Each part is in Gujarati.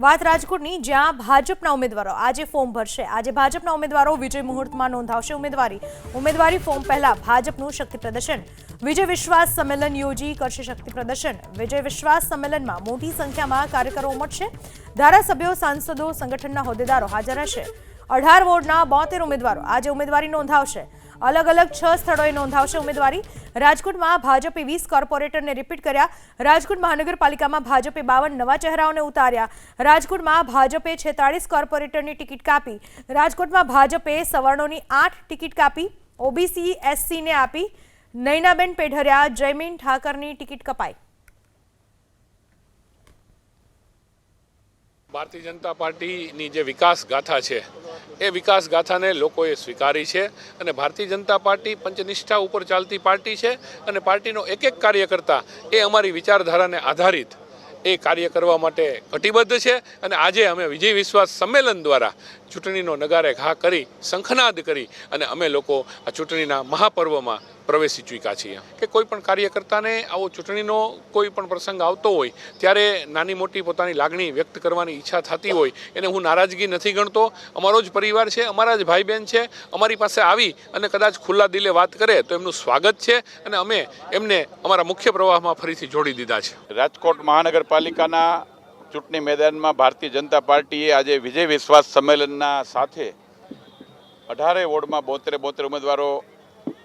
વાત રાજકોટની જ્યાં ભાજપના ઉમેદવારો આજે ફોર્મ ભરશે। આજે ભાજપના ઉમેદવારો વિજય મુહૂર્તમાં નોંધાવશે ઉમેદવારી ફોર્મ પહેલા ભાજપનું શક્તિ પ્રદર્શન વિજય વિશ્વાસ સંમેલન યોજી કરશે શક્તિ પ્રદર્શન। વિજય વિશ્વાસ સંમેલનમાં મોટી સંખ્યામાં કાર્યકરો ઉમટશે। ધારાસભ્યો સાંસદો સંગઠનના હોદ્દેદારો હાજર રહેશે। 18 વોર્ડના 72 ઉમેદવારો આજે ઉમેદવારી નોંધાવશે। अलग अलग 6 સ્થળોએ નોંધાવશે ઉમેદવારી। રાજકોટમાં ભાજપે 20 કોર્પોરેટરને રિપીટ કર્યા। રાજકોટ મહાનગરપાલિકામાં ભાજપે 52 નવા ચહેરાઓને ઉતાર્યા। રાજકોટમાં ભાજપે 46 કોર્પોરેટરની ટિકિટ કાપી। રાજકોટમાં ભાજપે સવર્ણોની 8 ટિકિટ કાપી, ઓબીસી એસસીને આપી। નૈનાબેન પેઢરિયા, જયમીન ઠાકરની ટિકિટ કપાઈ। ભારતીય જનતા પાર્ટીની જે વિકાસ ગાથા છે એ વિકાસ ગાથાને લોકોએ સ્વીકારી છે અને ભારતીય જનતા પાર્ટી પંચનિષ્ઠા ઉપર ચાલતી પાર્ટી છે અને પાર્ટીનો એક એક કાર્યકર્તા એ અમારી વિચારધારાને આધારિત એ કાર્ય કરવા માટે કટિબદ્ધ છે અને આજે અમે વિજય વિશ્વાસ સંમેલન દ્વારા ચૂંટણીનો નગારે ઘા કરી શંખનાદ કરી અને અમે લોકો આ ચૂંટણીના મહાપર્વમાં પ્રવેશી ચૂક્યા છીએ કે કોઈ પણ કાર્યકર્તાને આવો ચૂંટણીનો કોઈ પણ પ્રસંગ આવતો હોય ત્યારે નાની મોટી પોતાની લાગણી વ્યક્ત કરવાની ઈચ્છા થતી હોય એને હું નારાજગી નથી ગણતો। અમારો જ પરિવાર છે, અમારા જ ભાઈ બહેન છે, અમારી પાસે આવી અને કદાચ ખુલ્લા દિલે વાત કરે તો એમનું સ્વાગત છે અને અમે એમને અમારા મુખ્ય પ્રવાહમાં ફરીથી જોડી દીધા છે। રાજકોટ મહાનગરપાલિકાના ચૂંટણી મેદાનમાં ભારતીય જનતા પાર્ટીએ આજે વિજય વિશ્વાસ સંમેલનના સાથે 18 વોર્ડમાં 72 ઉમેદવારો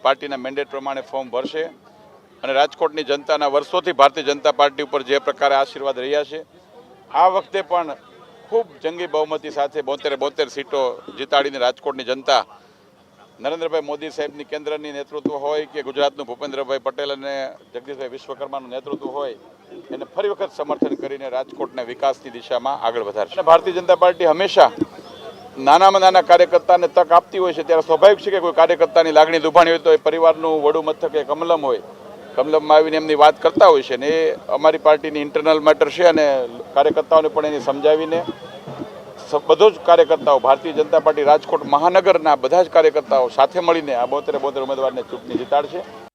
પાર્ટીના મેન્ડેટ પ્રમાણે ફોર્મ ભરશે અને રાજકોટની જનતાના વર્ષોથી ભારતીય જનતા પાર્ટી ઉપર જે પ્રકારે આશીર્વાદ રહ્યા છે આ વખતે પણ ખૂબ જંગી બહુમતી સાથે 72 સીટો જીતાડીને રાજકોટની જનતા નરેન્દ્રભાઈ મોદી સાહેબની કેન્દ્રની નેતૃત્વ હોય કે ગુજરાતનું ભૂપેન્દ્રભાઈ પટેલ અને જગદીશભાઈ વિશ્વકર્માનું નેતૃત્વ હોય એને ફરી વખત સમર્થન કરીને રાજકોટના વિકાસની દિશામાં આગળ વધારશે। ભારતીય જનતા પાર્ટી હંમેશા નાનામાં નાના કાર્યકર્તાને તક આપતી હોય છે ત્યારે સ્વાભાવિક છે કે કોઈ કાર્યકર્તાની લાગણી દુભાણી હોય તો એ પરિવારનું વડું મથક એ કમલમ હોય, કમલમમાં આવીને એમની વાત કરતા હોય છે ને એ અમારી પાર્ટીની ઇન્ટરનલ મેટર છે અને કાર્યકર્તાઓને પણ એને સમજાવીને બધો જ કાર્યકર્તાઓ ભારતીય જનતા પાર્ટી રાજકોટ મહાનગરના બધા જ કાર્યકર્તાઓ સાથે મળીને આ 72 ઉમેદવારને ચૂંટણી જીતાડશે।